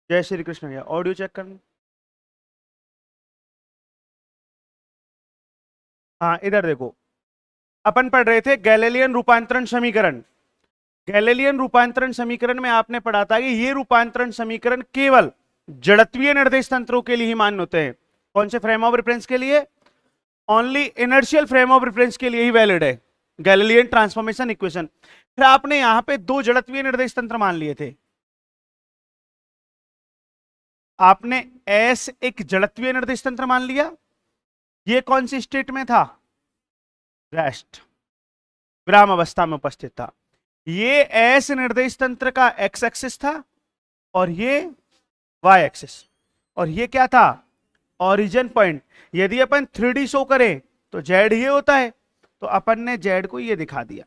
जय श्री कृष्ण भैया, audio check करना। हाँ इधर देखो, अपन पढ़ रहे थे गैलीलियन रूपांतरण समीकरण। गैलीलियन रूपांतरण समीकरण में आपने पढ़ा था कि ये रूपांतरण समीकरण केवल जड़त्वीय निर्देश तंत्रों के लिए ही मान्य होते हैं। कौन से फ्रेम ऑफ रेफरेंस के लिए? Only inertial frame of reference के लिए ही वैलिड है गैलीलियन ट्रांसफॉर्मेशन इक्वेशन। फिर आपने यहां पे दो जड़त्वीय निर्देश तंत्र मान लिए थे। आपने एस एक जड़त्वीय निर्देश तंत्र मान लिया, ये कौन सी स्टेट में था? रेस्ट, विराम अवस्था में उपस्थित था। ये एस निर्देश तंत्र का एक्स एक्सिस था और ये वाई एक्सिस, और ये क्या था? Origin point. यदि अपन 3D शो करें तो जेड ये होता है, तो अपन ने जेड को ये दिखा दिया।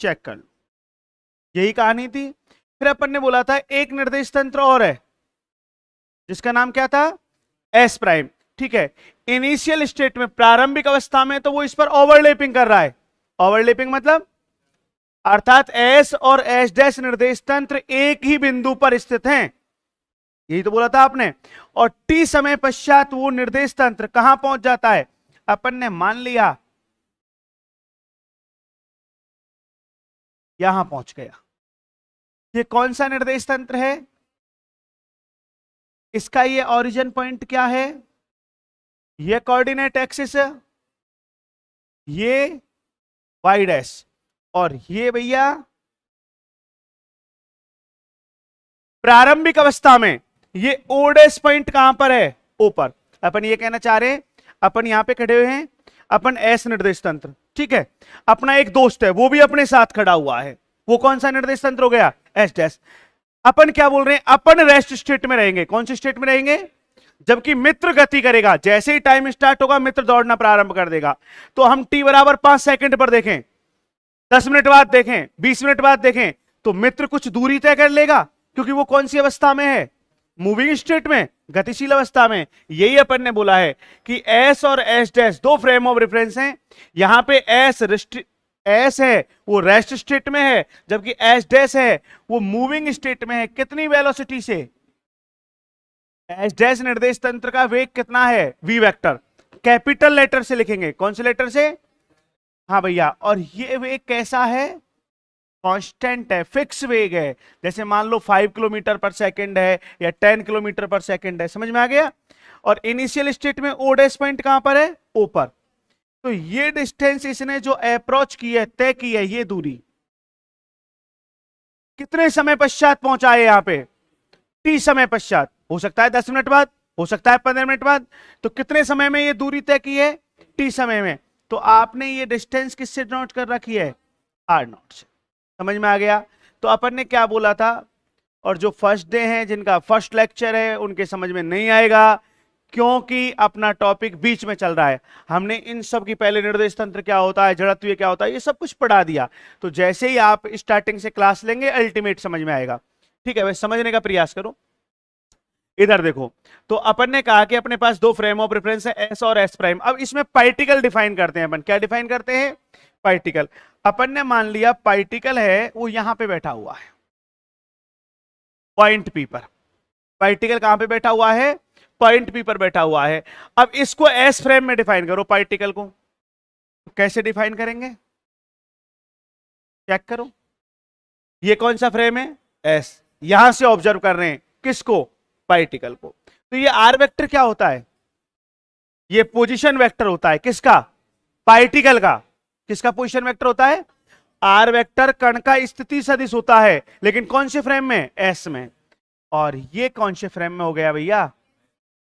चेक कर लो, यही कहानी थी। फिर अपन ने बोला था एक निर्देश तंत्र और है जिसका नाम क्या था? S prime. ठीक है, इनिशियल स्टेट में, प्रारंभिक अवस्था में तो वो इस पर ओवरलैपिंग कर रहा है। ओवरलैपिंग मतलब अर्थात एस और एस डैश निर्देश तंत्र एक ही बिंदु पर स्थित हैं, यही तो बोला था आपने। और टी समय पश्चात वो निर्देश तंत्र कहां पहुंच जाता है? अपन ने मान लिया यहां पहुंच गया। ये कौन सा निर्देश तंत्र है? इसका ये ओरिजिन पॉइंट क्या है? ये कोऑर्डिनेट एक्सिस है, ये वाई डैश, और ये भैया प्रारंभिक अवस्था में ये ओ डैश पॉइंट कहां पर है? ऊपर। अपन ये कहना चाह रहे हैं, अपन यहां पे खड़े हुए हैं, अपन एस निर्देश तंत्र, ठीक है। अपना एक दोस्त है वो भी अपने साथ खड़ा हुआ है, वो कौन सा निर्देश तंत्र हो गया? S dash. अपन क्या बोल रहे हैं? अपन रेस्ट स्टेट में रहेंगे। कौन सी स्टेट में रहेंगे? जबकि मित्र गति करेगा, जैसे ही टाइम स्टार्ट होगा मित्र दौड़ना प्रारंभ कर देगा। तो हम टी बराबर 5 सेकंड पर देखें, 10 मिनट बाद देखें, 20 मिनट बाद देखें, तो मित्र कुछ दूरी तय कर लेगा, क्योंकि वो कौन सी अवस्था में है? मूविंग स्टेट में, गतिशील अवस्था में। यही अपन ने बोला है कि एस और एस डैश दो फ्रेम ऑफ रेफरेंस हैं। यहां पे एस है वो रेस्ट स्टेट में है, जबकि एस डैश है वो मूविंग स्टेट में है। कितनी वेलोसिटी से? एस डैश निर्देश तंत्र का वेग कितना है? V vector. कैपिटल लेटर से लिखेंगे। कौन से लेटर से? हाँ भैया। और ये वेग कैसा है? कांस्टेंट है, फिक्स वेग है। जैसे मान लो 5 किलोमीटर पर सेकंड है या 10 किलोमीटर पर सेकंड है। समझ में आ गया? और इनिशियल स्टेट में ओ डैश पॉइंट कहां पर है? ऊपर। तो ये डिस्टेंस इसने जो अप्रोच की है, तय की है, ये दूरी कितने समय पश्चात पहुंचा है यहां पे? टी समय पश्चात। हो सकता है 10 मिनट बाद, हो सकता है 15 मिनट बाद। तो कितने समय में ये दूरी तय की है? टी समय में। तो आपने ये डिस्टेंस किससे नोट कर रखी है? आर नॉट से। समझ में आ गया? तो अपन ने क्या बोला था, और जो फर्स्ट डे हैं, जिनका फर्स्ट लेक्चर है, उनके समझ में नहीं आएगा, क्योंकि अपना टॉपिक बीच में चल रहा है। हमने इन सब की पहले निर्देश तंत्र क्या होता है, जड़त्वीय क्या होता है, ये सब कुछ पढ़ा दिया। तो जैसे ही आप स्टार्टिंग से क्लास लेंगे अल्टीमेट समझ में आएगा। ठीक है, वैसे समझने का प्रयास करो। इधर देखो, तो अपन ने कहा कि अपने पास दो फ्रेम ऑफ रेफरेंस है, एस और एस प्राइम। अब इसमें पार्टिकल डिफाइन करते हैं अपन। क्या डिफाइन करते हैं? पार्टिकल। अपन ने मान लिया पार्टिकल है वो यहां पे बैठा हुआ है, पॉइंट पी पर। पार्टिकल कहां पे बैठा हुआ है? पॉइंट पी पर बैठा हुआ है। अब इसको एस फ्रेम में डिफाइन करो पार्टिकल को। तो कैसे डिफाइन करेंगे? चेक करो, ये कौन सा फ्रेम है? एस। यहां से ऑब्जर्व कर रहे हैं किसको? पार्टिकल को। तो ये आर वेक्टर क्या होता है? ये पोजीशन वेक्टर होता है। किसका? पार्टिकल का। किसका पोजीशन वेक्टर होता है? आर वेक्टर कण का स्थिति सदिश होता है, लेकिन कौन से फ्रेम में? एस में। और ये कौन से फ्रेम में हो गया भैया?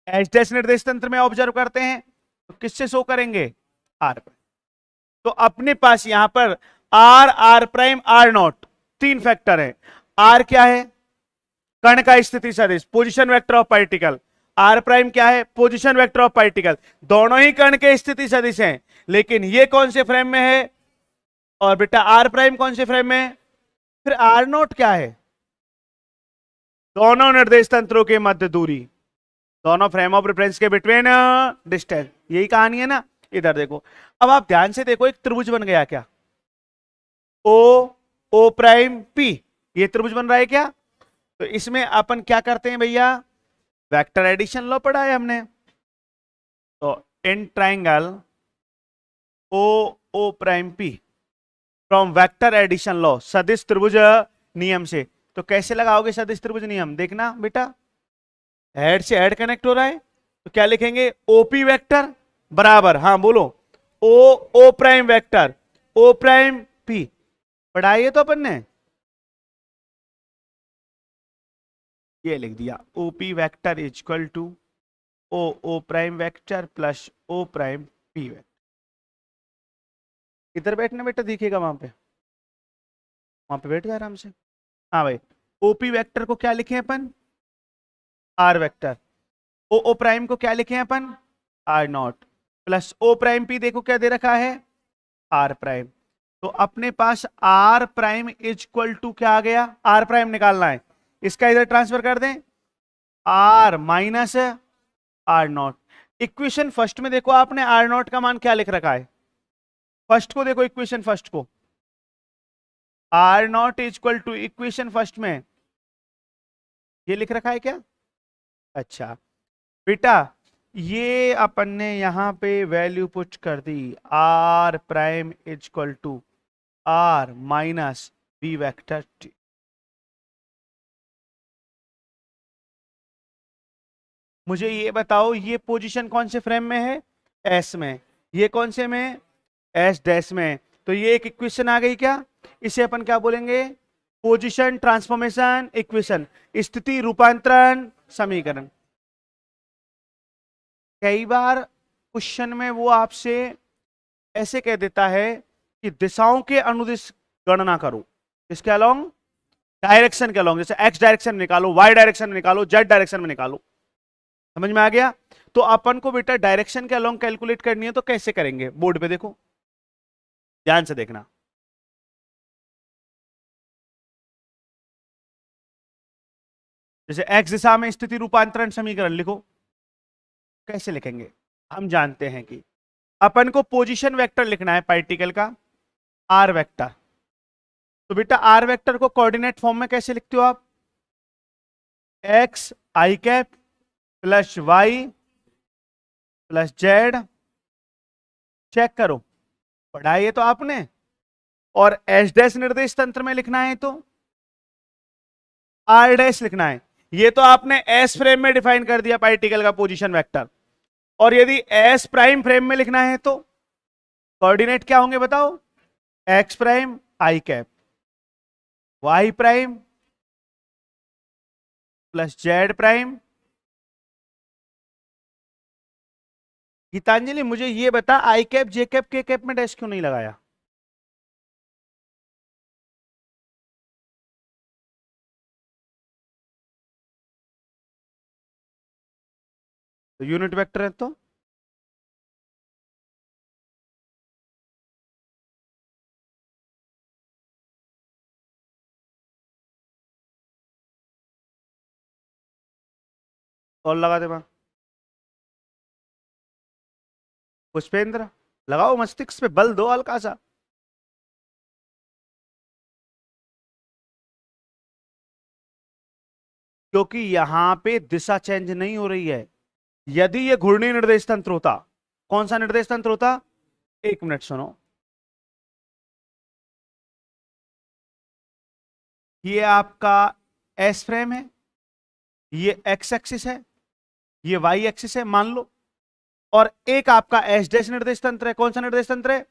एस डैश निर्देश तंत्र में ऑब्जर्व करते हैं, तो किससे शो करेंगे? आर पर। तो अपने पास यहां पर r, r prime, r naught, तीन फैक्टर है। आर क्या है? कण का स्थिति सदिश, position vector of particle. R prime क्या है? Position vector of particle. दोनों ही कण के स्थिति सदिश हैं, लेकिन ये कौन से फ्रेम में है? और बेटा आर प्राइम कौन से फ्रेम में है? फिर आर नॉट क्या है? दोनों निर्देश तंत्रों के मध्य दूरी, दोनों फ्रेम ऑफ रेफरेंस के बिटवीन डिस्टेंस। यही कहानी है ना। इधर देखो, अब आप ध्यान से देखो, एक त्रिभुज बन गया क्या? ओ, ओ प्राइम, पी। ये त्रिभुज बन रहा है क्या? तो इसमें अपन क्या करते हैं भैया, वेक्टर एडिशन लॉ पढ़ा है हमने। तो in triangle o O prime p from vector addition law, सदिश त्रिभुज नियम से, तो कैसे लगाओगे सदिश त्रिभुज नियम, देखना बेटा, हेड से हेड कनेक्ट हो रहा है, तो क्या लिखेंगे, ओपी वेक्टर बराबर, हाँ बोलो, ओ ओ prime vector O prime P, पढ़ाइए तो अपन ने, ये लिख दिया, OP vector is equal to O O prime vector plus O prime P vector. इधर बैठना बेटा, दिखेगा वहां पे, वहां पे बैठ गया आराम से। हाँ भाई, ओपी वेक्टर को क्या लिखे अपन, आर वेक्टर, ओ ओ प्राइम को क्या लिखे अपन, R naught, plus O prime P देखो क्या दे रखा है, आर प्राइम। तो अपने पास R prime is equal to क्या आ गया, आर प्राइम निकालना है, इसका इधर ट्रांसफर कर दें, r minus r naught. Equation first में देखो आपने आर नॉट का मान क्या लिख रखा है, फर्स्ट को देखो, इक्वेशन फर्स्ट को, r naught is equal to equation first में ये लिख रखा है क्या, अच्छा बेटा, ये अपन ने यहां पे वैल्यू पुट कर दी, R prime is equal to are minus B vector T. मुझे ये बताओ, ये पोजीशन कौन से फ्रेम में है, एस में, ये कौन से में, एस डैश में, तो ये एक इक्वेशन आ गई क्या, इसे अपन क्या बोलेंगे, पोजीशन ट्रांसफॉर्मेशन इक्वेशन, स्थिति रूपांतरण समीकरण। कई बार क्वेश्चन में वो आपसे ऐसे कह देता है कि दिशाओं के अनुदिश गणना करो, इसके अलोंग, डायरेक्शन के अलोंग, जैसे एक्स डायरेक्शन में निकालो, वाई डायरेक्शन में निकालो, जेड डायरेक्शन में निकालो, समझ में आ गया। तो अपन को बेटा डायरेक्शन के अलोंग कैलकुलेट करनी है, तो कैसे करेंगे, बोर्ड पे देखो, ध्यान से देखना, जैसे एक्स दिशा में स्थिति रूपांतरण समीकरण लिखो, कैसे लिखेंगे, हम जानते हैं कि अपन को पोजीशन वेक्टर लिखना है पार्टिकल का, आर वेक्टर, तो बेटा आर वेक्टर को कोऑर्डिनेट फॉर्म में कैसे लिखते हो आप, X I cap plus Y plus Z, check करो, पढ़ाइए तो आपने, और एस डैश निर्देश तंत्र में लिखना है तो आर डैश लिखना है, ये तो आपने एस फ्रेम में डिफाइन कर दिया पार्टिकल का पोजीशन वेक्टर, और यदि एस प्राइम फ्रेम में लिखना है तो कोऑर्डिनेट क्या होंगे बताओ, X prime I cap, Y prime plus Z prime. Geetanjali मुझे ये बता, I cap J cap K cap में डैश क्यों नहीं लगाया, तो यूनिट वेक्टर है तो और लगा दे, पुष्पेंद्र लगाओ, मस्तिष्क पे बल दो हल्का सा, क्योंकि यहां पे दिशा चेंज नहीं हो रही है। यदि ये घूर्णी निर्देश तंत्र होता, कौन सा निर्देश तंत्र होता, एक मिनट सुनो, ये आपका एस फ्रेम है, ये एक्स एक्सिस है, ये वाई एक्सिस है मान लो, और एक आपका एस डैश निर्देश तंत्र है, कौन सा निर्देश तंत्र है,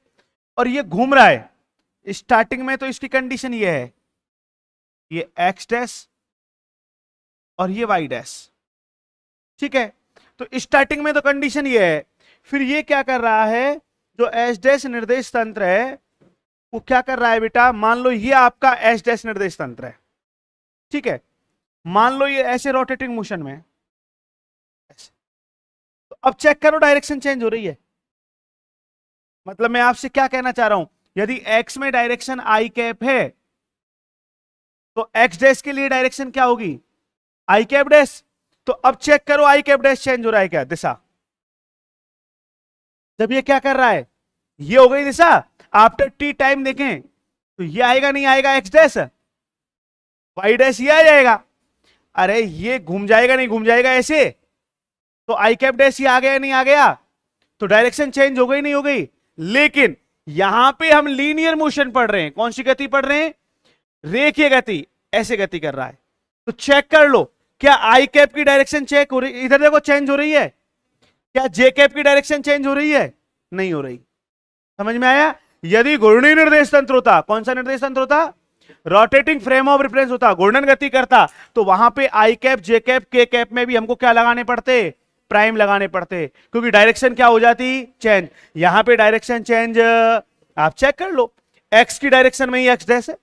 और ये घूम रहा है। स्टार्टिंग में तो इसकी कंडीशन ये है, ये एक्स डैश और ये वाई डैश, ठीक है, तो स्टार्टिंग में तो कंडीशन ये है, फिर ये क्या कर रहा है, जो एस डैश निर्देश तंत्र है वो क्या कर रहा है बेटा, मान लो ये आपका एस डैश निर्देश तंत्र है, ठीक है, मान लो ये ऐसे रोटेटिंग मोशन में ऐसे, तो अब चेक करो डायरेक्शन चेंज हो रही है, मतलब मैं आपसे क्या कहना चाह रहा हूं, यदि एक्स में डायरेक्शन आई कैप है, तो एक्स डैश के लिए डायरेक्शन क्या होगी, आई कैप डैश, तो अब चेक करो आई कैप डैश चेंज हो रहा है क्या, दिशा, जब ये क्या कर रहा है, ये हो गई दिशा, आफ्टर टी टाइम देखें तो ये आएगा नहीं आएगा एक्स डैश, वाई डैश ये आ जाएगा, अरे ये घूम जाएगा, नहीं घूम जाएगा ऐसे, तो आई कैप डैश ये आ गया नहीं आ गया, तो डायरेक्शन चेंज हो गई नहीं हो गई। लेकिन यहां पे हम लीनियर मोशन पढ़ रहे हैं, कौन सी गति पढ़ रहे हैं, रेखीय गति, ऐसे गति कर रहा है। तो चेक कर लो, क्या आई कैप की डायरेक्शन चेक हो रही, इधर देखो चेंज हो रही है, क्या जे कैप की डायरेक्शन चेंज हो रही है, नहीं हो रही। समझ में आया? यदि घूर्णी निर्देश तंत्र होता, कौन सा निर्देश तंत्र होता, रोटेटिंग फ्रेम ऑफ रेफरेंस होता, घूर्णन गति करता, तो वहां पे आई cap, J cap, K cap में भी हमको क्या लगाने पड़ते, प्राइम लगाने पड़ते, क्योंकि डायरेक्शन क्या हो जाती, चेंज। यहां पे डायरेक्शन चेंज आप चेक कर लो, एक्स की डायरेक्शन में ही एक्स डैश है,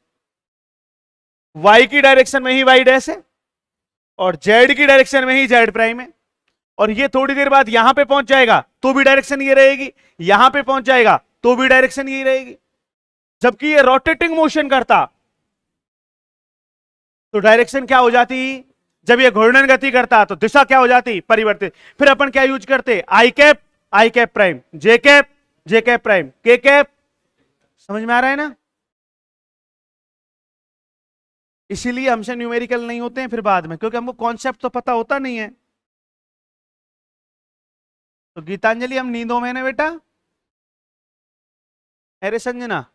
वाई की डायरेक्शन में ही वाई डैश है, और जेड की डायरेक्शन में ही जेड प्राइम है। और ये थोड़ी देर बाद यहां पे पहुंच जाएगा तो भी डायरेक्शन ये रहेगी, यहां पे पहुंच जाएगा तो भी डायरेक्शन यही रहेगी। जबकि ये रोटेटिंग मोशन करता तो डायरेक्शन क्या हो जाती, जब ये घूर्णन गति करता तो दिशा क्या हो जाती, परिवर्तित। फिर अपन क्या यूज करते, आई कैप प्राइम, जे कैप प्राइम, के कैप। समझ में आ रहा है ना? इसीलिए हमसे न्यूमेरिकल नहीं होते हैं फिर बाद में, क्योंकि हमको कॉन्सेप्ट तो पता होता नहीं है। तो गीतांजलि हम नींदों में ना बेटा, अरे संजना,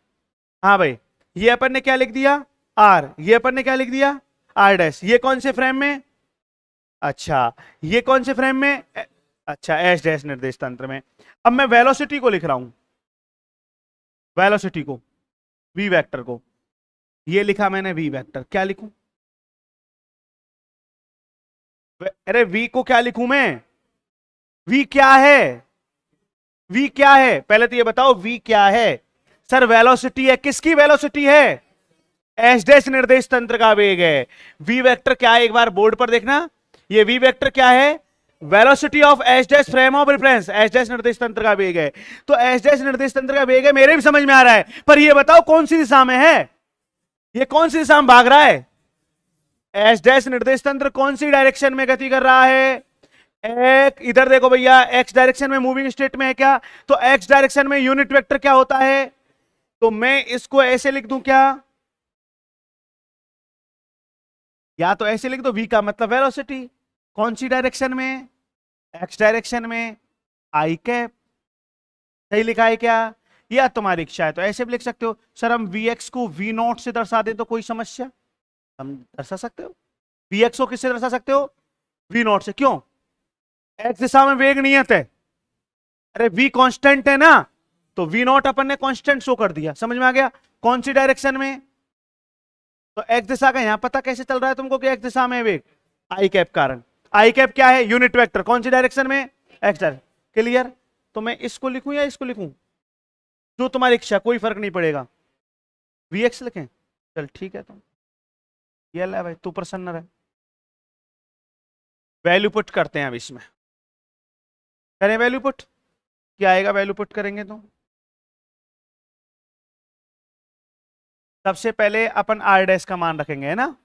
हाँ भाई, ये अपन ने क्या लिख दिया, आर, ये अपन ने क्या लिख दिया, आर डैश। ये कौन से फ्रेम में, अच्छा ये कौन से फ्रेम में, अच्छा एस डैश निर्देश तंत्र में। अब मैं वेलोसिटी को लिख रहा हूं, वेलोसिटी को, वी वेक्टर को, ये लिखा मैंने वी वेक्टर, क्या लिखूं, अरे वी को क्या लिखूं मैं, वी क्या है, वी क्या है, पहले तो ये बताओ वी क्या है। सर वेलोसिटी है, किसकी वेलोसिटी है, एस डैश निर्देश तंत्र का वेग है। वी वेक्टर क्या है, एक बार बोर्ड पर देखना, ये वी वेक्टर क्या है, velocity of S dash frame of reference, S dash निर्देश तंत्र का वेग है। तो एस डैश निर्देश तंत्र का वेग है, मेरे भी समझ में आ रहा है, पर ये बताओ कौन सी दिशा में है, ये कौन सी दिशा में भाग रहा है, एस डैश निर्देश तंत्र कौन सी डायरेक्शन में गति कर रहा है, एक, इधर देखो भैया, एक्स डायरेक्शन में मूविंग स्टेट में है क्या, तो एक्स डायरेक्शन में यूनिट वेक्टर क्या होता है, तो मैं इसको ऐसे लिख दूं क्या, या तो ऐसे लिख दो, वी का मतलब वेलोसिटी, कौन सी डायरेक्शन में, एक्स डायरेक्शन में, आई कैप, सही लिखा है क्या, या तुम्हारी इच्छा है तो ऐसे भी लिख सकते हो। सर हम वी एक्स को वी नॉट से दर्शा दे तो कोई समस्या, हम दर्शा सकते हो, वी एक्स को किससे दर्शा सकते हो, वी नॉट से, क्यों, एक्स दिशा में वेग नियत है, अरे वी कांस्टेंट है ना, तो वी नॉट अपन ने कांस्टेंट शो कर दिया। समझ में आ गया, कौन सी डायरेक्शन में, तो एक्स दिशा का यहां पता कैसे चल रहा है तुमको कि एक्स दिशा में वेग, आई कैप कारण, आई कैप क्या है, यूनिट वेक्टर, कौन सी डायरेक्शन में, एक्स डायरेक्शन। क्लियर? तो मैं इसको लिखूं या इसको लिखूं, जो तुम्हारी इच्छा, कोई फर्क नहीं पड़ेगा, वी एक्स लिखें, चल ठीक है, तुम ये ले भाई, तू प्रसन्न रहे। वैल्यू पुट करते हैं अब इसमें, करें वैल्यू पुट, क्या आएगा वैल्यू पुट करेंगे तो, सबसे पहले अपन आर डैश का मान रखेंगे, है ना,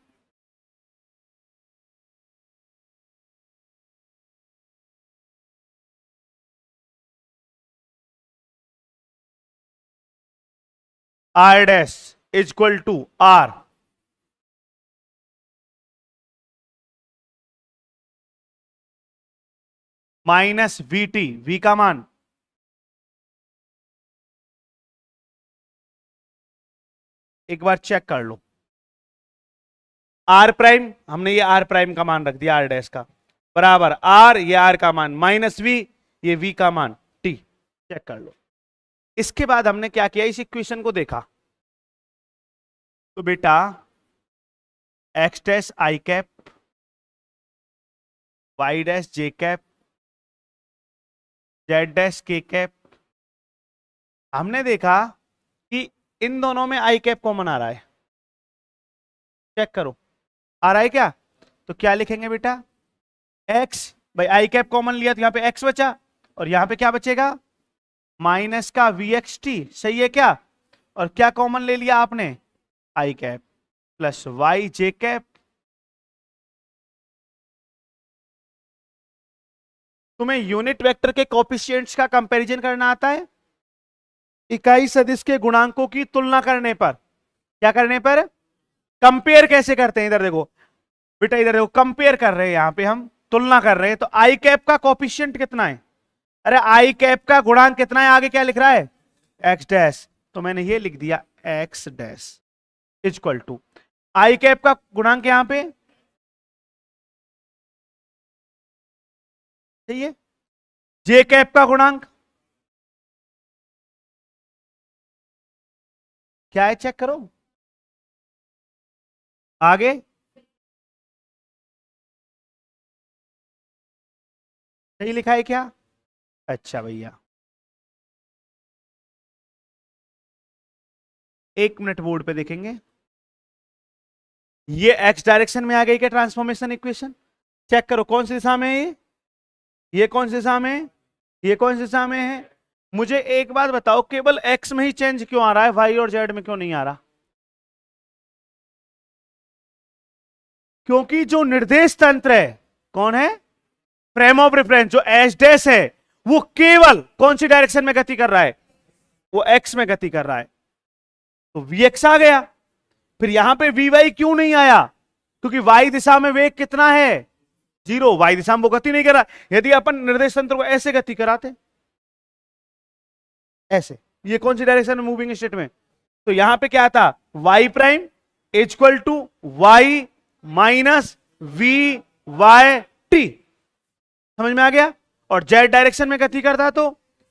r dash is equal to are minus v t, v का मान एक बार चेक कर लो, आर प्राइम, हमने ये आर प्राइम का मान रख दिया आर डैश का, बराबर आर, ये आर का मान माइनस वी, ये वी का मान टी, चेक कर लो। इसके बाद हमने क्या किया, इस इक्वेशन को देखा, तो बेटा x dash i cap, y dash j cap, z dash k cap, हमने देखा कि इन दोनों में आई कैप कॉमन आ रहा है, चेक करो आ रहा है क्या, तो क्या लिखेंगे बेटा, एक्स, भाई आई कैप कॉमन लिया तो यहां पे एक्स बचा, और यहां पे क्या बचेगा, माइनस का वी एक्स टी, सही है क्या, और क्या कॉमन ले लिया आपने, आई कैप प्लस वाई जे कैप। तुम्हें यूनिट वेक्टर के कोफिशिएंट्स का कंपैरिजन करना आता है, इकाई सदिश के गुणांकों की तुलना करने पर, क्या करने पर, कंपेयर कैसे करते हैं, इधर देखो बेटा इधर देखो, कंपेयर कर रहे हैं, यहां पे हम तुलना कर रहे हैं, तो आई कैप का कोफिशिएंट कितना है? अरे आई कैप का गुणांक कितना है? आगे क्या लिख रहा है? X dash. तो मैंने ये लिख दिया x dash equal to i cap का गुणांक यहां पे सही है, जे कैप का गुणांक क्या है चेक करो। आगे सही लिखा है क्या? अच्छा भैया, एक मिनट बोर्ड पे देखेंगे। ये एक्स डायरेक्शन में आ गई क्या ट्रांसफॉर्मेशन इक्वेशन? चेक करो कौन सी दिशा में है ये कौन सी दिशा में है, ये कौन सी दिशा में है? मुझे एक बात बताओ, केवल एक्स में ही चेंज क्यों आ रहा है, वाई और जेड में क्यों नहीं आ रहा? क्योंकि जो निर्देश तंत्र है कौन है? फ्रेम ऑफ रेफरेंस जो एच डैश है वो केवल कौन सी डायरेक्शन में गति कर रहा है? वो एक्स में गति कर रहा है, तो वी एक्स आ गया। फिर यहां पे वी वाई क्यों नहीं आया? क्योंकि वाई दिशा में वेग कितना है? 0। वाई दिशा में वो गति नहीं कर रहा। यदि अपन निर्देश तंत्र को ऐसे गति कराते, ऐसे, ये कौन सी डायरेक्शन में मूविंग स्टेट में, तो यहां पे क्या था? Y prime equal to y minus v y t. समझ में आ गया? और जेड डायरेक्शन में गति करता तो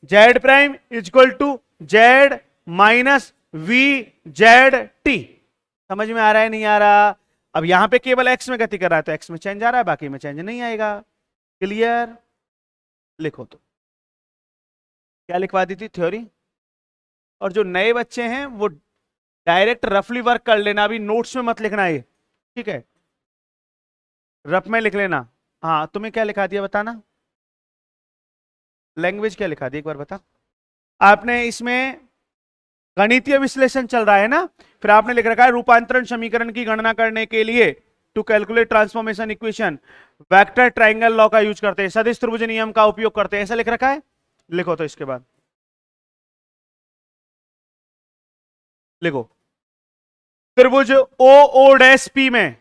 z prime equal to z minus v z t. समझ में आ रहा है नहीं आ रहा? अब यहां पे केवल एक्स में गति कर रहा है तो एक्स में चेंज आ रहा है, बाकी में चेंज नहीं आएगा। क्लियर? लिखो तो क्या लिखवा दी थी थ्योरी। और जो नए बच्चे हैं वो डायरेक्ट रफली वर्क कर लेना, अभी नोट्स में मत लिखना, ये ठीक है, रफ में लिख लेना। हाँ तुम्हें क्या लिखा दिया बताना, लैंग्वेज क्या लिखा दी एक बार बता। आपने इसमें गणितीय विश्लेषण चल रहा है ना, फिर आपने लिख रखा है रूपांतरण समीकरण की गणना करने के लिए to calculate transformation equation vector triangle law का यूज करते हैं, सदिश त्रिभुज नियम का उपयोग करते हैं, ऐसा लिख रखा है। लिखो तो इसके बाद लिखो त्रिभुज ओ ओ डैश पी में,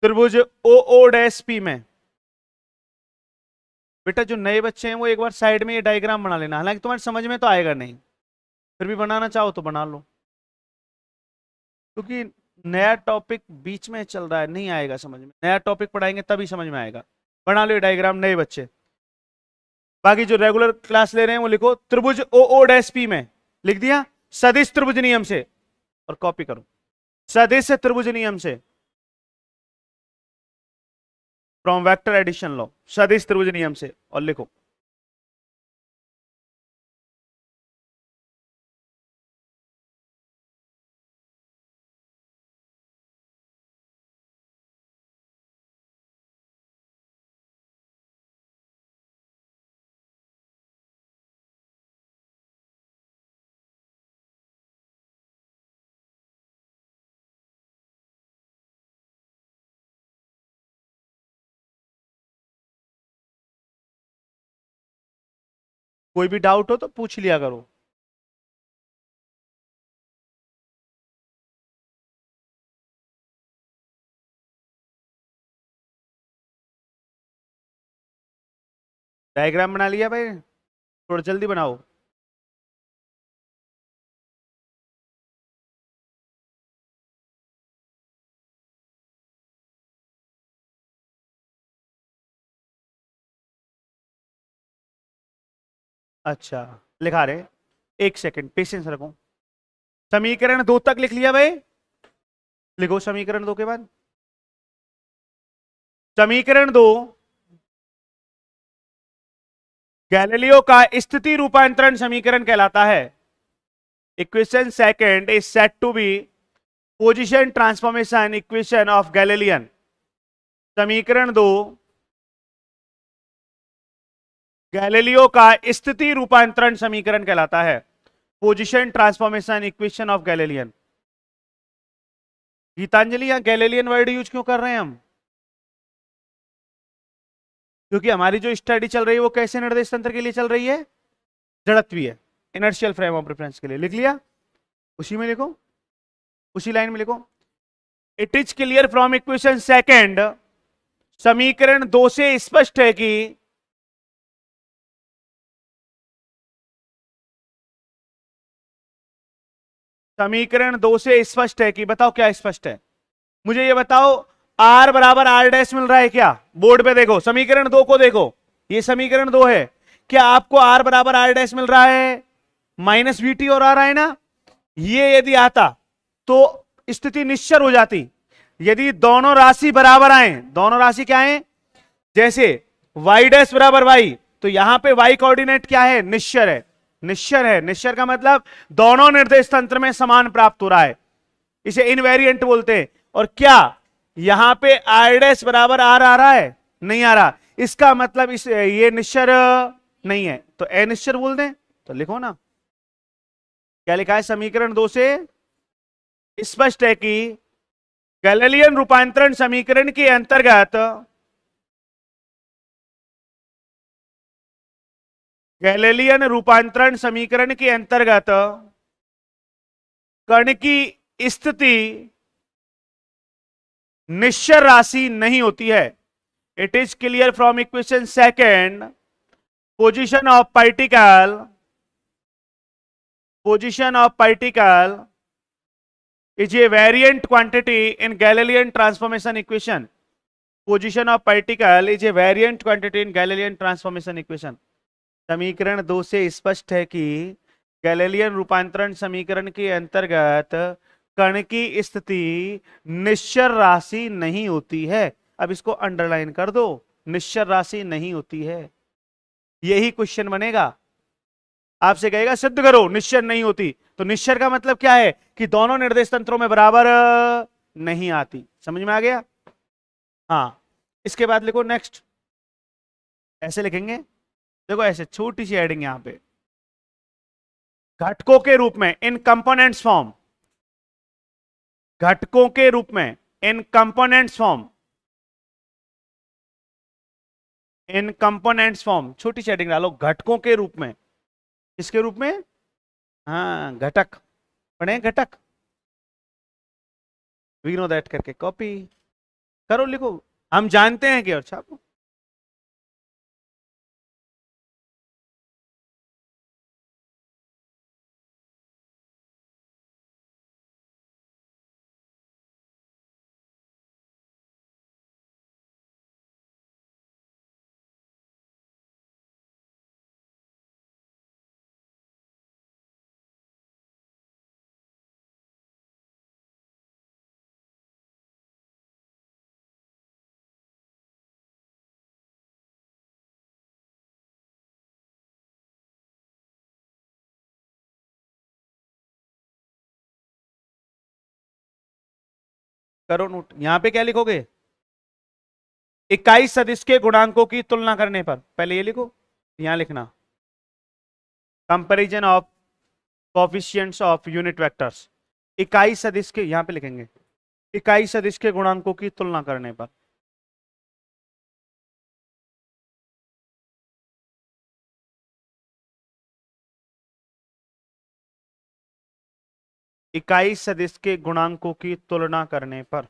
त्रिभुज ओ ओ डैश पी में। बेटा जो नए बच्चे हैं वो एक बार साइड में ये डायग्राम बना लेना, हालांकि तुम्हारे समझ में तो आएगा नहीं, फिर भी बनाना चाहो तो बना लो, क्योंकि नया टॉपिक बीच में चल रहा है, नहीं आएगा समझ में, नया टॉपिक पढ़ाएंगे तभी समझ में आएगा। बना लो ये डायग्राम नए बच्चे। बाकी जो रेगुलर क्लास ले रहे हैं वो लिखो त्रिभुज ओ ओ डैश पी में, लिख दिया सदिश त्रिभुज नियम से, और कॉपी करो सदिश त्रिभुज नियम से फ्रॉम वेक्टर एडिशन लॉ, सदिश त्रिभुज नियम से, और लिखो कोई भी डाउट हो तो पूछ लिया करो। डायग्राम बना लिया भाई, थोड़ा जल्दी बनाओ। अच्छा लिखा रहे, एक सेकंड पेशेंस रखो। समीकरण 2 तक लिख लिया भाई, लिखो समीकरण 2 के बाद समीकरण 2 गैलीलियो का स्थिति रूपांतरण समीकरण कहलाता है। Equation second is set to be position transformation equation of Galilean. समीकरण 2 गैलीलियो का स्थिति रूपांतरण समीकरण कहलाता है, position transformation equation of Galilean. Gitanjali यहां गैलीलियन वर्ड यूज क्यों कर रहे हैं हम? क्योंकि हमारी जो स्टडी चल रही है वो कैसे निर्देश तंत्र के लिए चल रही है? जड़त्वीय, इनर्शियल फ्रेम ऑफ रेफरेंस के लिए। लिख लिया, उसी में लिखो। उसी लाइन में लिखो, it is clear from equation second, समीकरण 2 से स्पष्ट है कि समीकरण 2 से स्पष्ट है कि, बताओ क्या स्पष्ट है, मुझे ये बताओ, आर बराबर आर डैश मिल रहा है क्या? बोर्ड पे देखो, समीकरण 2 को देखो, ये समीकरण 2 है, क्या आपको आर बराबर आर डैश मिल रहा है? माइनस वीटी और आ रहा है ना, ये यदि आता तो स्थिति निश्चर हो जाती। यदि दोनों राशि बराबर आए, दोनों राशि क्या है, जैसे y डैश बराबर y, तो यहां पे y कोऑर्डिनेट क्या है, निश्चर है, निश्चर है, निश्चर का मतलब दोनों निर्देश तंत्र में समान प्राप्त हो रहा है, इसे इनवेरिएंट बोलते हैं। और क्या यहां पे r डैश बराबर r आ रहा है, नहीं आ रहा, इसका मतलब इस ये निश्चर नहीं है, तो अनिश्चर बोल दें। तो लिखो ना, क्या लिखा है, समीकरण 2 से स्पष्ट है कि गैलीलियन रूपांतरण समीकरण के अंतर्गत, गैलीलियन रूपांतरण समीकरण के अंतर्गत कण की स्थिति निश्चर राशि नहीं होती है। It is clear from equation second, position of particle, position of particle is a variant quantity in Galilean transformation equation. Position of particle is a variant quantity in Galilean transformation equation. समीकरण 2 से स्पष्ट है कि Galilean रूपांतरण समीकरण के अंतर्गत कण की स्थिति निश्चर राशि नहीं होती है। अब इसको अंडरलाइन कर दो, निश्चर राशि नहीं होती है, यही क्वेश्चन बनेगा। आपसे कहेगा सिद्ध करो, निश्चर नहीं होती, तो निश्चर का मतलब क्या है कि दोनों निर्देश तंत्रों में बराबर नहीं आती। समझ में आ गया? हाँ, इसके बाद लिखो नेक्स्ट, ऐसे लिखेंगे, देखो ऐसे छोटी सी हेडिंग यहां पे, घटकों के रूप में इन कंपोनेंट्स फॉर्म, घटकों के रूप में इन कंपोनेंट्स फॉर्म, इन कंपोनेंट्स फॉर्म, छोटी सी हेडिंग डालो, घटकों के रूप में, किसके रूप में, हाँ घटक, पढ़े घटक, वी नो दैट करके कॉपी करो, लिखो, हम जानते हैं कि, और छापो। करो नोट, यहां पे क्या लिखोगे, इकाई सदिश के गुणांकों की तुलना करने पर, पहले ये लिखो, यहां लिखना comparison of coefficients of unit vectors, इकाई सदिश के, यहां पे लिखेंगे इकाई सदिश के गुणांकों की तुलना करने पर। इकाई सदिश के गुणांकों की तुलना करने पर,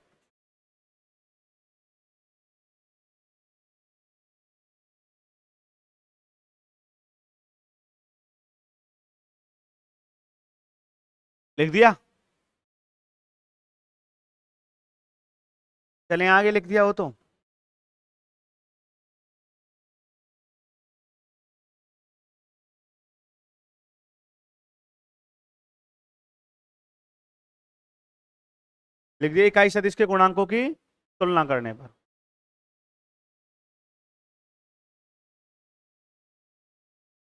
लिख दिया, चलें आगे, लिख दिया हो तो लिख दिया, इकाई सदिश के गुणांकों की तुलना करने पर।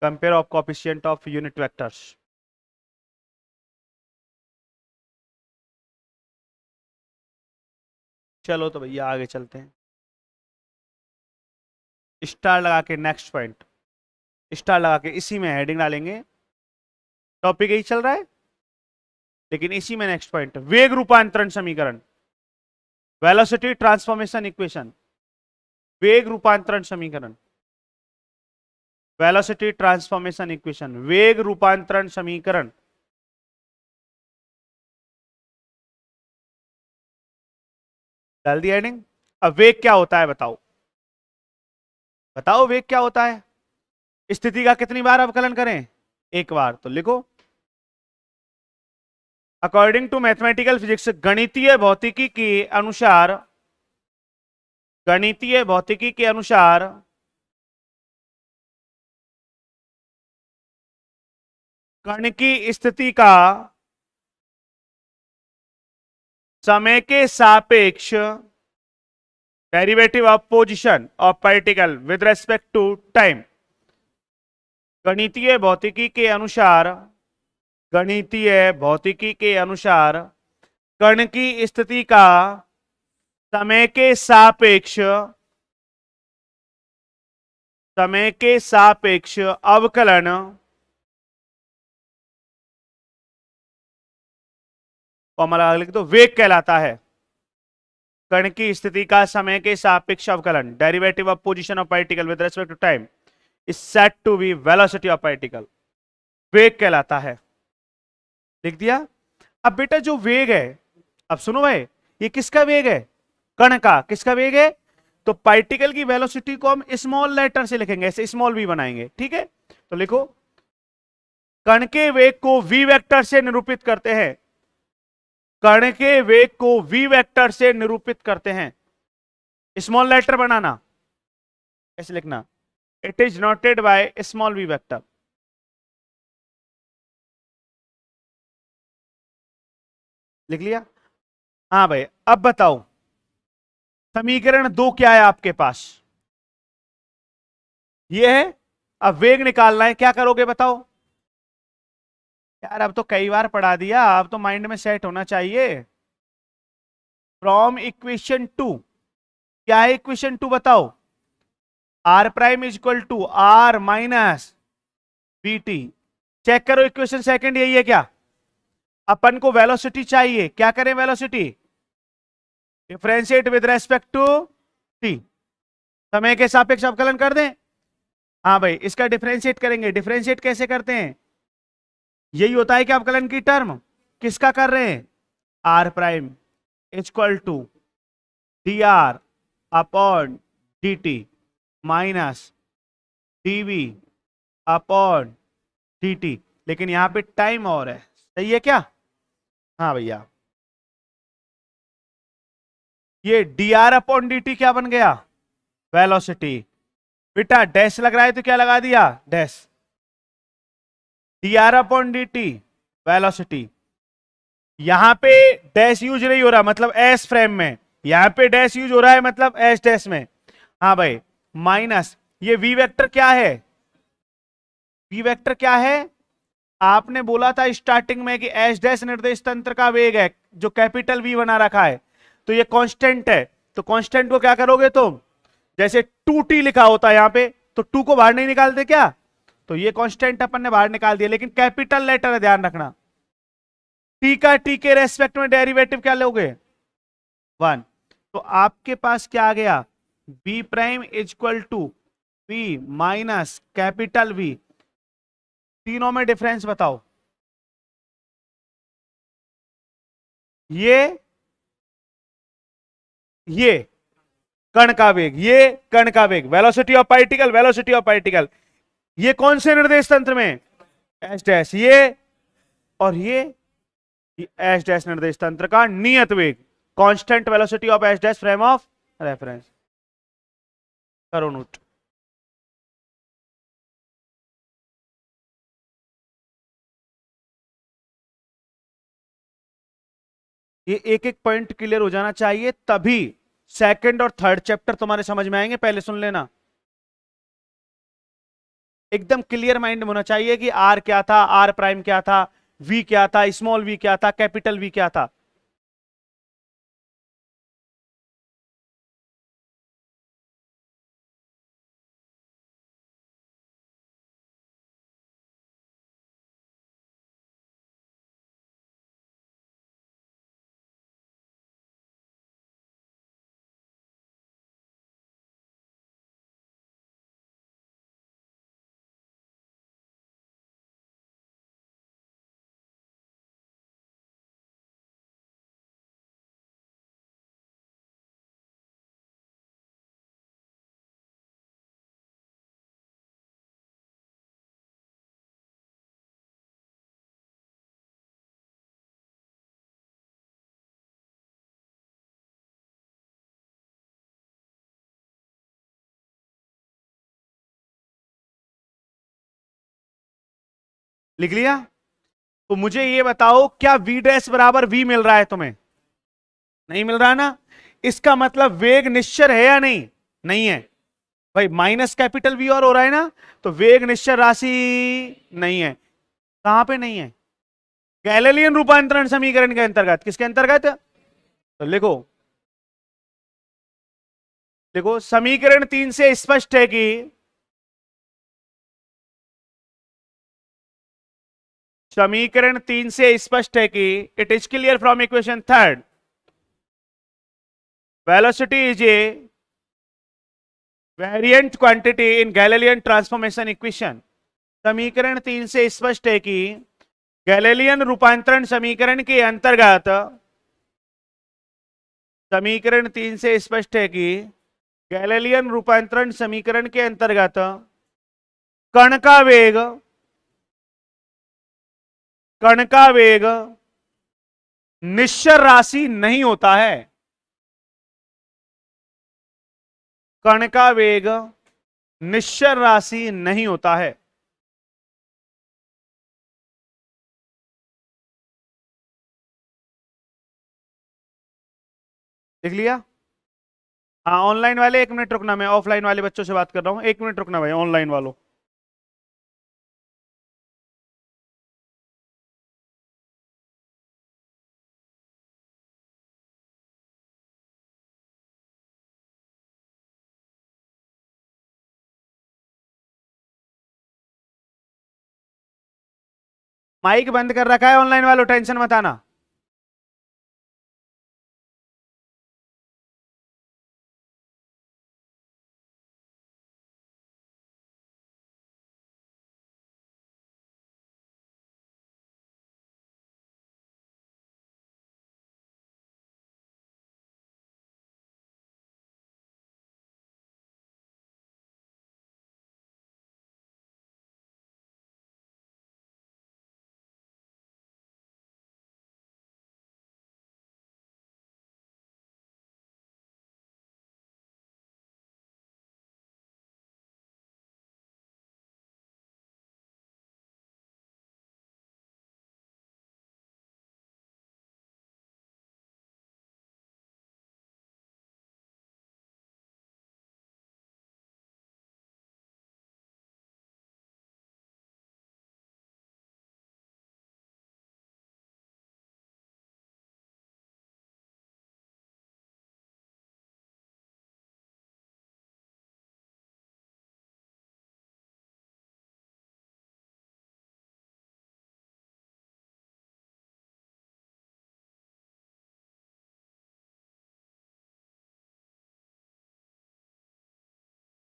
Compare of coefficient of unit vectors, चलो तो भैया आगे चलते हैं, स्टार लगा के नेक्स्ट पॉइंट, स्टार लगा के इसी में हेडिंग डालेंगे, टॉपिक यही चल रहा है लेकिन इसी में नेक्स्ट पॉइंट, वेग रूपांतरण समीकरण, वेलोसिटी ट्रांसफॉर्मेशन इक्वेशन, वेग रूपांतरण समीकरण, वेलोसिटी ट्रांसफॉर्मेशन इक्वेशन, वेग रूपांतरण समीकरण, डाल दी हेडिंग। अब वेग क्या होता है बताओ, बताओ वेग क्या होता है। स्थिति का कितनी बार अवकलन करें, एक बार, तो लिखो अकॉर्डिंग टू मैथमेटिकल फिजिक्स, गणितीय भौतिकी के अनुसार, गणितीय भौतिकी के अनुसार कण की स्थिति का समय के सापेक्ष derivative of position of particle with respect to time. गणितीय भौतिकी के अनुसार, गणितीय भौतिकी के अनुसार कण की स्थिति का समय के सापेक्ष, समय के सापेक्ष अवकलन फॉर्मूला लिख दो, वेग कहलाता है। कण की स्थिति का समय के सापेक्ष अवकलन derivative of position of particle with respect to time is said to be velocity of particle, वेग कहलाता है। लिख दिया। अब बेटा जो वेग है, अब सुनो भाई, ये किसका वेग है, कण का। किसका वेग है, तो पार्टिकल की वेलोसिटी को हम स्मॉल लेटर से लिखेंगे, ऐसे स्मॉल वी बनाएंगे, ठीक है। तो लिखो कण के वेग को वी वेक्टर से निरूपित करते हैं, कण के वेग को वी वेक्टर से निरूपित करते हैं। स्मॉल लेटर बनाना, ऐसे लिखना, it is noted by small v vector. लिख लिया। हाँ भाई, अब बताओ समीकरण 2 क्या है आपके पास, ये है। अब वेग निकालना है, क्या करोगे बताओ यार, अब तो कई बार पढ़ा दिया, अब तो माइंड में सेट होना चाहिए। फ्रॉम इक्वेशन 2, क्या है इक्वेशन 2 बताओ, r prime is equal to are minus b t. Check करो इक्वेशन सेकंड यही है क्या, अपन को वेलोसिटी चाहिए, क्या करें velocity, differentiate with respect to t, समय के सापेक्ष अवकलन कर दें। हाँ भाई, इसका डिफरेंशिएट करेंगे, डिफरेंशिएट कैसे करते हैं, यही होता है कि अवकलन की टर्म किसका कर रहे हैं, r prime equal to d r upon d t minus d v upon d t, लेकिन यहां पे टाइम और है, सही है क्या। हाँ भैया, ये D r upon d T क्या बन गया, वेलोसिटी। बेटा डैश लग रहा है तो क्या लगा दिया, dash, D r upon d T velocity. यहां पे डैश यूज नहीं हो रहा, मतलब एस फ्रेम में, यहां पे डैश यूज हो रहा है मतलब एस डैश में। हाँ भाई, माइनस ये वी वेक्टर क्या है, वी वेक्टर क्या है, आपने बोला था स्टार्टिंग में कि एस डैश निर्देश तंत्र का वेग है, जो कैपिटल वी बना रखा है, तो ये कांस्टेंट है। तो कांस्टेंट को क्या करोगे तुम, जैसे 2t लिखा होता है यहां पे, तो 2 को बाहर नहीं निकालते क्या, तो ये कांस्टेंट अपन ने बाहर निकाल दिया, लेकिन कैपिटल लेटर है, ध्यान रखना। टी का टी के रेस्पेक्ट में डेरिवेटिव क्या लोगे, 1। तो आपके पास क्या आ गया, b prime is equal to v minus capital v. तीनों में डिफरेंस बताओ, ये कण का वेग, ये कण का वेग, velocity of particle, velocity of particle, ये कौन से निर्देश तंत्र में, एस डैश, ये और ये एस डैश निर्देश तंत्र का नियत वेग, constant velocity of S dash frame of reference. करो नोट। ये एक एक पॉइंट क्लियर हो जाना चाहिए, तभी सेकंड और थर्ड चैप्टर तुम्हारे समझ में आएंगे, पहले सुन लेना। एकदम क्लियर माइंड में होना चाहिए कि आर क्या था, आर प्राइम क्या था, वी क्या था, स्मॉल वी क्या था, कैपिटल वी क्या था। लिख लिया? तो मुझे ये बताओ, क्या v डैश बराबर v मिल रहा है तुम्हें? नहीं मिल रहा ना? इसका मतलब वेग निश्चर है या नहीं? नहीं है भाई, माइनस कैपिटल वी और हो रहा है ना, तो वेग निश्चर राशि नहीं है। कहां पे नहीं है? गैलीलियन रूपांतरण समीकरण के अंतर्गत। किसके अंतर्गत? तो लिखो, देखो समीकरण 3 से स्पष्ट है कि समीकरण 3 से स्पष्ट है कि it is clear from equation third, velocity is a variant quantity in Galilean transformation equation. समीकरण 3 से स्पष्ट है कि गैलीलियन रूपांतरण समीकरण के अंतर्गत, समीकरण 3 से स्पष्ट है कि गैलीलियन रूपांतरण समीकरण के अंतर्गत कण का वेग निश्चर राशि नहीं होता है। कण का वेग निश्चर राशि नहीं होता है। देख लिया? हाँ, ऑनलाइन वाले 1 मिनट रुकना, मैं ऑफलाइन वाले बच्चों से बात कर रहा हूं। 1 मिनट रुकना भाई, ऑनलाइन वालों। माइक बंद कर रखा है ऑनलाइन वालों, टेंशन मत आना।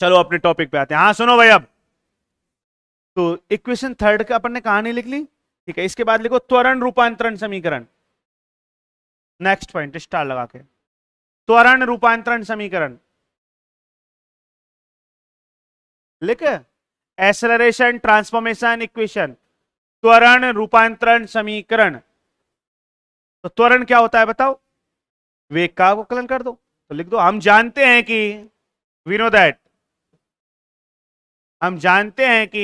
चलो अपने टॉपिक पे आते हैं। हाँ सुनो भाई, अब तो इक्वेशन थर्ड का अपन ने कहानी लिख ली, ठीक है। इसके बाद लिखो त्वरण रूपांतरण समीकरण। नेक्स्ट पॉइंट स्टार लगा के, त्वरण रूपांतरण समीकरण लिख, एक्सेलरेशन ट्रांसफॉर्मेशन इक्वेशन, त्वरण रूपांतरण समीकरण। तो त्वरण क्या होता है बताओ? वेग का अवकलन कर दो, तो लिख दो हम जानते हैं कि, वी नो दैट, हम जानते हैं कि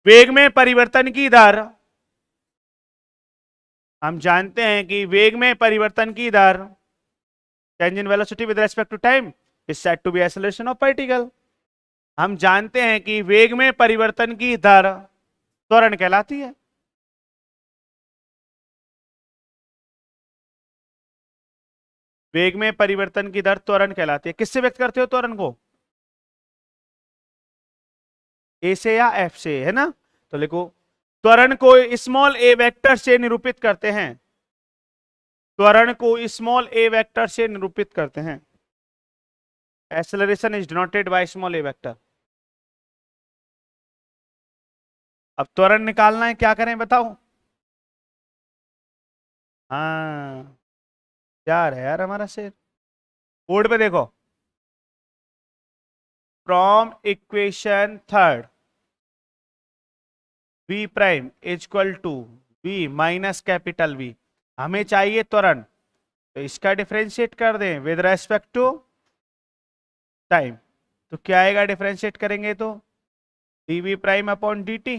वेग में परिवर्तन की दर, हम जानते हैं कि वेग में परिवर्तन की दर, change in velocity with respect to time, is said to be acceleration of particle. हम जानते हैं कि वेग में परिवर्तन की दर त्वरण कहलाती है। वेग में परिवर्तन की दर त्वरण कहलाती है। किससे व्यक्त करते हो त्वरण को? ए से या एफ से, है ना? तो लिखो, त्वरण को स्मॉल ए वेक्टर से निरूपित करते हैं। त्वरण को स्मॉल ए वेक्टर से निरूपित करते हैं। Acceleration is denoted by small A vector. अब त्वरण निकालना है, क्या करें बताओ? हाँ, यार है यार हमारा शेर। बोर्ड पे देखो, from equation third v prime is equal to v minus capital V। हमें चाहिए त्वरण, तो इसका डिफरेंशिएट कर दें विद रेस्पेक्ट टू टाइम। तो क्या आएगा डिफरेंशिएट करेंगे तो? dv prime upon dt।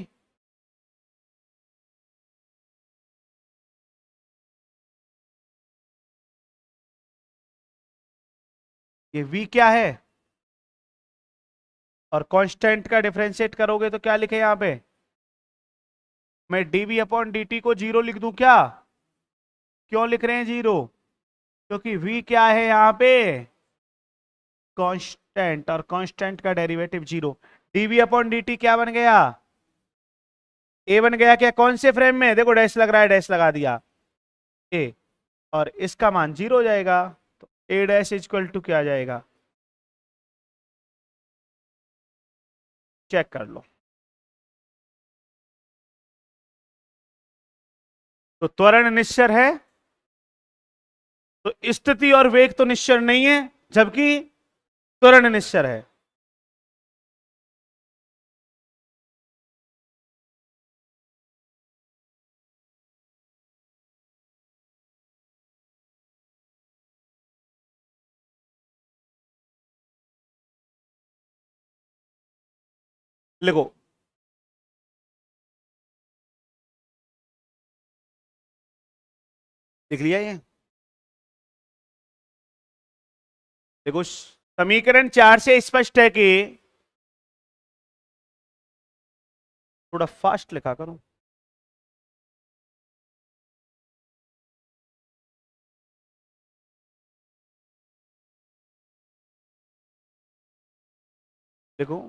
ये v क्या है, और कांस्टेंट का डिफरेंशिएट करोगे तो क्या लिखे यहां पे, मैं dv अपॉन dt को जीरो लिख दूं क्या? क्यों लिख रहे हैं जीरो? क्योंकि v क्या है यहां पे, कांस्टेंट, और कांस्टेंट का derivative zero. dv upon dt क्या बन गया, a बन गया क्या? कौन से फ्रेम में, देखो डैश लग रहा है, डैश लगा दिया, a, और इसका मान जीरो हो जाएगा, तो a डैश इक्वल टू क्या आ जाएगा, चेक कर लो। तो त्वरण निश्चर है, तो स्थिति और वेग तो निश्चर नहीं है, जबकि त्वरण निश्चर है। लिखो, लिख लिया ये, देखो समीकरण 4 से स्पष्ट है कि, थोड़ा फास्ट लिखा करो, देखो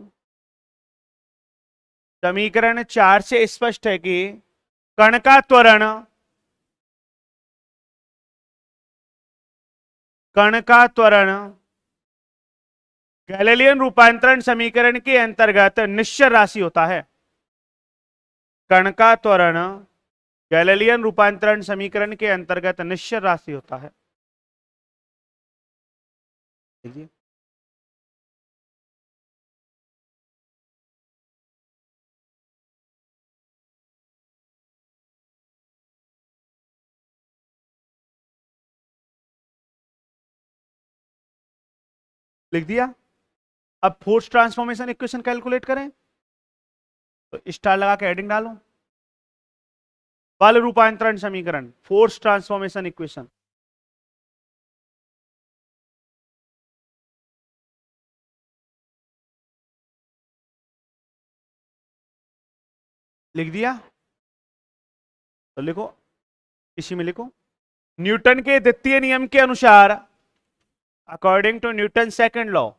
समीकरण 4 से स्पष्ट है कि कण का त्वरण, कण का त्वरण गैलीलियन रूपांतरण समीकरण के अंतर्गत निश्चर राशि होता है। कण का त्वरण गैलीलियन रूपांतरण समीकरण के अंतर्गत निश्चर राशि होता है। लिख दिया। अब फोर्स ट्रांसफॉर्मेशन इक्वेशन कैलकुलेट करें, तो स्टार लगा के हेडिंग डालो, बल रूपांतरण समीकरण, फोर्स ट्रांसफॉर्मेशन इक्वेशन। लिख दिया, तो लिखो, इसी में लिखो, न्यूटन के द्वितीय नियम के अनुसार, according to Newton second law,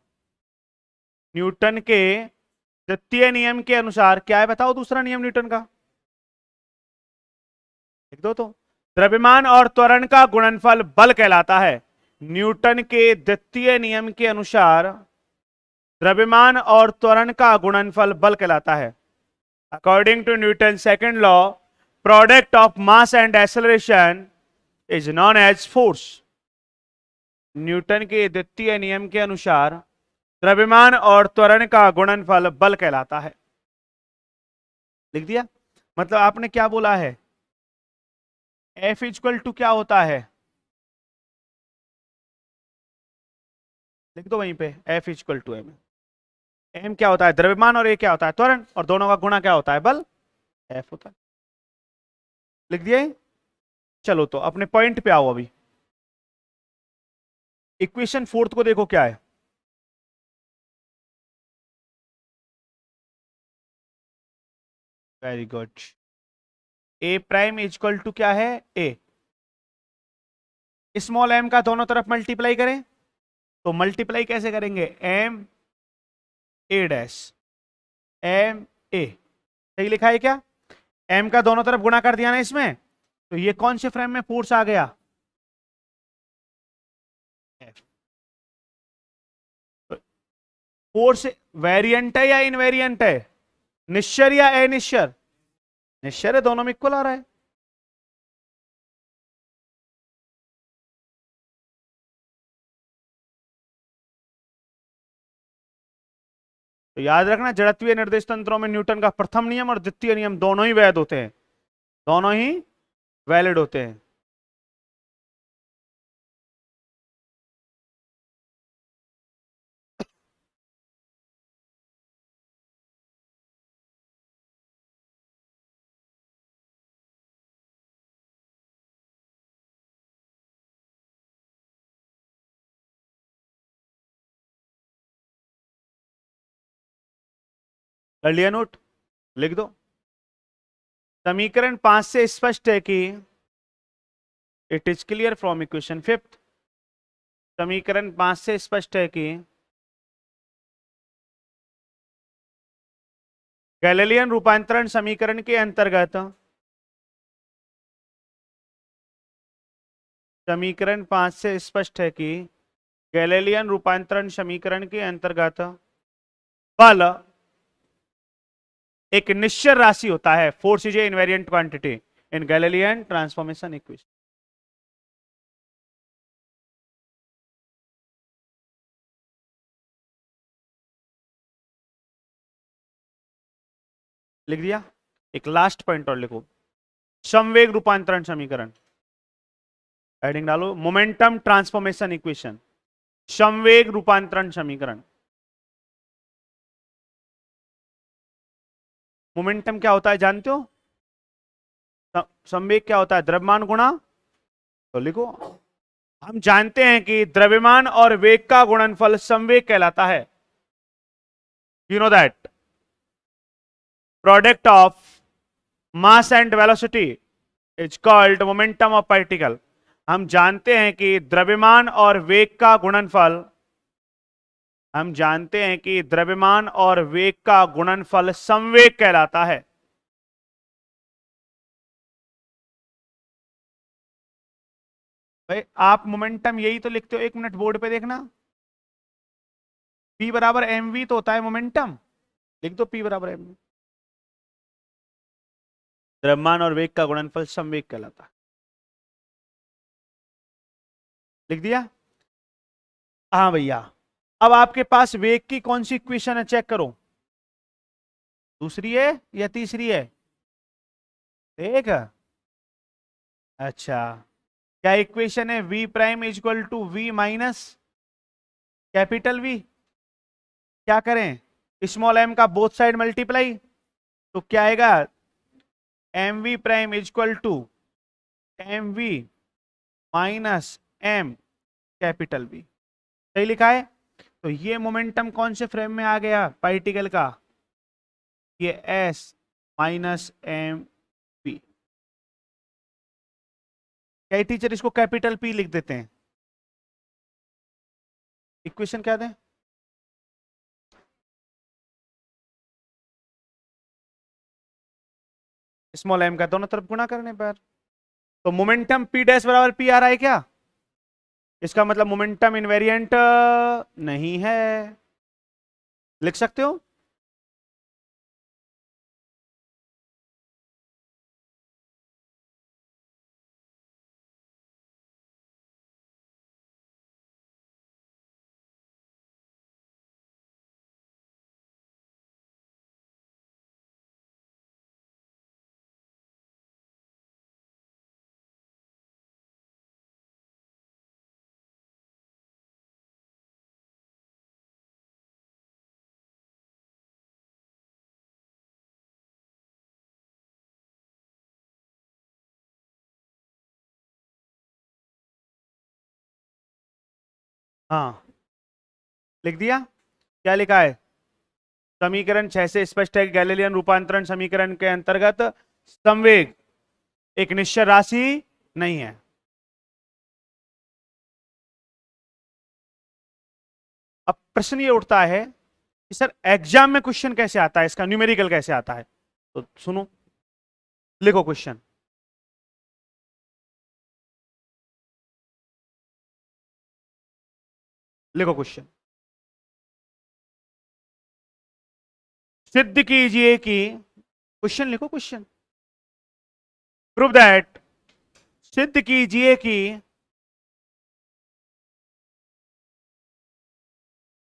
Newton के द्वितीय नियम के अनुसार क्या है बताओ, दूसरा नियम न्यूटन का लिख दो, तो द्रव्यमान और त्वरण का गुणनफल बल कहलाता है। न्यूटन के द्वितीय नियम के अनुसार द्रव्यमान और त्वरण का गुणनफल बल कहलाता है। According to Newton second law, product of mass and acceleration is known as force. Newton के द्वितीय नियम के अनुसार द्रव्यमान और त्वरण का गुणनफल बल कहलाता है। लिख दिया। मतलब आपने क्या बोला है, F इक्वल टू क्या होता है, लिख दो वहीं पे, F equal to m. M क्या होता है, द्रव्यमान, और ए क्या होता है, त्वरण, और दोनों का गुणा क्या होता है, बल, F होता है। लिख दिया। चलो तो अपने पॉइंट पे आओ अभी। इक्वेशन फोर्थ को देखो क्या है, very good. A prime equal to क्या है, ए, स्मॉल एम का दोनों तरफ मल्टीप्लाई करें, तो मल्टीप्लाई कैसे करेंगे, m a dash, m a, सही लिखा है क्या? एम का दोनों तरफ गुणा कर दिया ना इसमें, तो ये कौन से फ्रेम में फोर्स आ गया, F। फोर्स वेरिएंट है या इनवेरिएंट है, निश्चर या अनिश्चर, निश्चर है, दोनों में इक्वल आ रहा है। तो याद रखना, जड़त्वीय निर्देश तंत्रों में न्यूटन का प्रथम नियम और द्वितीय नियम दोनों ही वैध होते हैं, दोनों ही वैलिड होते हैं। कर लिया नोट? लिख दो। समीकरण 5 से स्पष्ट है कि it is clear from equation 5। समीकरण 5 से स्पष्ट है कि गैलीलियन रूपांतरण समीकरण के अंतर्गत, समीकरण 5 से स्पष्ट है कि गैलीलियन रूपांतरण समीकरण के अंतर्गत बल एक निश्चर राशि होता है। Force is a invariant quantity in Galilean transformation equation. लिख दिया? एक लास्ट पॉइंट और लिखो, संवेग रूपांतरण समीकरण। हेडिंग डालो, मोमेंटम ट्रांसफॉर्मेशन इक्वेशन, संवेग रूपांतरण समीकरण। मोमेंटम क्या होता है जानते हो? संवेग क्या होता है? द्रव्यमान गुणा, तो लिखो, हम जानते हैं कि द्रव्यमान और वेग का गुणनफल संवेग कहलाता है। You know that product of mass and velocity is called momentum of particle. हम जानते हैं कि द्रव्यमान और वेग का गुणनफल, हम जानते हैं कि द्रव्यमान और वेग का गुणनफल संवेग कहलाता है। भाई आप मोमेंटम यही तो लिखते हो, एक मिनट बोर्ड पे देखना, P बराबर mv तो होता है मोमेंटम। लिख दो P बराबर mv, द्रव्यमान और वेग का गुणनफल संवेग कहलाता है। लिख दिया? हाँ भैया। अब आपके पास वेग की कौन सी इक्वेशन है चेक करो, दूसरी है या तीसरी है? एक है। अच्छा, क्या इक्वेशन है? v prime is equal to v minus capital V। क्या करें? स्मॉल m का बोथ साइड मल्टीप्लाई, तो क्या आएगा? mv prime is equal to mv minus m capital V। सही लिखा है? तो ये मोमेंटम कौन से फ्रेम में आ गया पार्टिकल का? ये s माइनस एम पी। क्या टीचर इसको कैपिटल P लिख देते हैं? इक्वेशन क्या दें? स्मॉल m का दोनों तरफ गुणा करने पर, तो मोमेंटम P डैश बराबर P आ रहा है क्या? इसका मतलब मोमेंटम इनवेरिएंट नहीं है। लिख सकते हो? हाँ, लिख दिया? क्या लिखा है? समीकरण 6 से स्पष्ट है कि गैलीलियन रूपांतरण समीकरण के अंतर्गत संवेग एक निश्चर राशि नहीं है। अब प्रश्न ये उठता है कि सर एग्जाम में क्वेश्चन कैसे आता है, इसका न्यूमेरिकल कैसे आता है? तो सुनो, लिखो क्वेश्चन। लिखो क्वेश्चन, सिद्ध कीजिए कि, क्वेश्चन लिखो क्वेश्चन, प्रूव दैट, सिद्ध कीजिए कि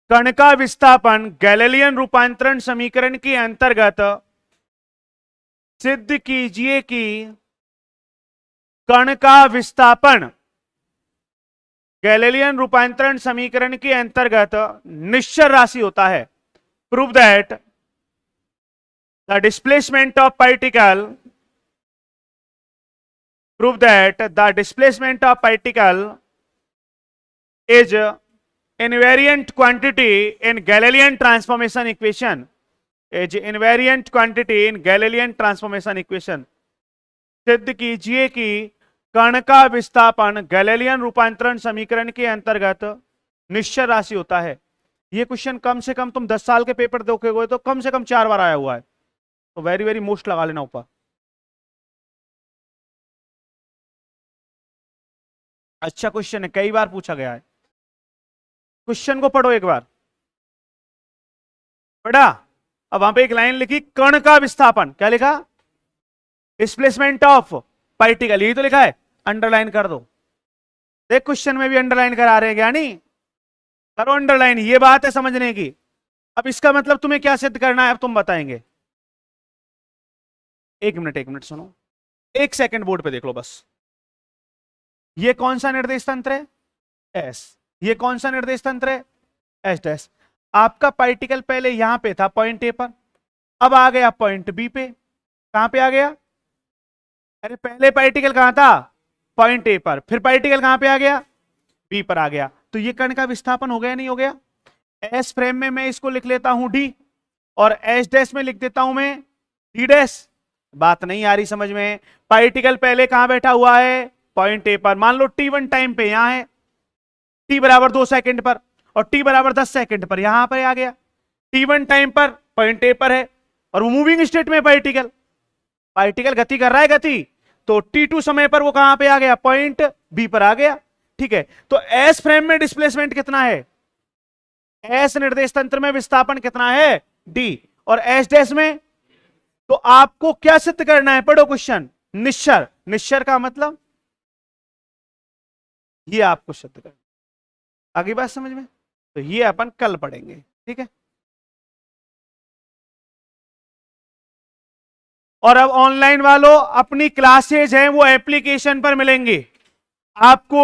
कण का विस्थापन गैलीलियन रूपांतरण समीकरण के अंतर्गत, सिद्ध कीजिए कि कण का विस्थापन गैलीलियन रूपांतरण समीकरण के अंतर्गत निश्चर राशि होता है। Prove that the displacement of particle, prove that the displacement of particle is invariant quantity in Galilean transformation equation। As invariant quantity in Galilean transformation equation. सिद्ध कीजिए कि कण का विस्थापन गैलीलियन रूपांतरण समीकरण के अंतर्गत निश्चय राशि होता है। ये क्वेश्चन कम से कम तुम 10 साल के पेपर देखोगे तो कम से कम 4 बार आया हुआ है, तो वेरी वेरी मोस्ट लगा लेना ऊपर। अच्छा क्वेश्चन है, कई बार पूछा गया है। क्वेश्चन को पढ़ो एक बार। पढ़ा? अब वहां पे एक लाइन लिखी, कण का विस्थापन, क्या लिखा? डिस्प्लेसमेंट ऑफ पार्टिकल, यही तो लिखा है, अंडरलाइन कर दो। देख क्वेश्चन में भी अंडरलाइन करा रहे हैं क्या? नहीं करो अंडरलाइन, ये बात है समझने की। अब इसका मतलब तुम्हें क्या सिद्ध करना है अब तुम बताएंगे। एक मिनट सुनो, एक सेकंड बोर्ड पे देख लो बस। ये कौन सा निर्देश तंत्र है? एस। ये कौन सा निर्देश तंत्र है? S dash. आपका पार्टिकल पहले यहां पे था पॉइंट ए पर, अब आ गया पॉइंट बी पे। कहां पे आ गया? अरे पहले पार्टिकल कहां था? पॉइंट ए पर, फिर पार्टिकल कहां पे आ गया? बी पर आ गया। तो ये कण का विस्थापन हो गया नहीं हो गया? एस फ्रेम में मैं इसको लिख लेता हूं डी, और एस डैश में लिख देता हूं मैं डी डैश। बात नहीं आ रही समझ में? पार्टिकल पहले कहां बैठा हुआ है? पॉइंट ए पर। मान लो t1 टाइम पे यहां है, t बराबर 2 सेकंड पर, और t बराबर 10 सेकंड पर यहां पर आ गया। t1 टाइम पर पॉइंट ए पर है, और वो मूविंग स्टेट में पार्टिकल गति कर रहा है गति, तो t2 समय पर वो कहां पे आ गया? पॉइंट बी पर आ गया। ठीक है, तो एस फ्रेम में डिस्प्लेसमेंट कितना है? एस निर्देश तंत्र में विस्थापन कितना है? डी। और एस डैश में? तो आपको क्या सिद्ध करना है? पढ़ो क्वेश्चन। निश्चर। निश्चर का मतलब ये आपको सिद्ध करना। आगे बात समझ में? तो ये अपन कल पढ़ेंगे, ठीक है। और अब ऑनलाइन वालों अपनी क्लासेज हैं वो एप्लीकेशन पर मिलेंगी। आपको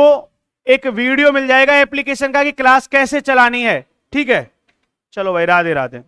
एक वीडियो मिल जाएगा एप्लीकेशन का कि क्लास कैसे चलानी है, ठीक है। चलो भाई, राधे राधे।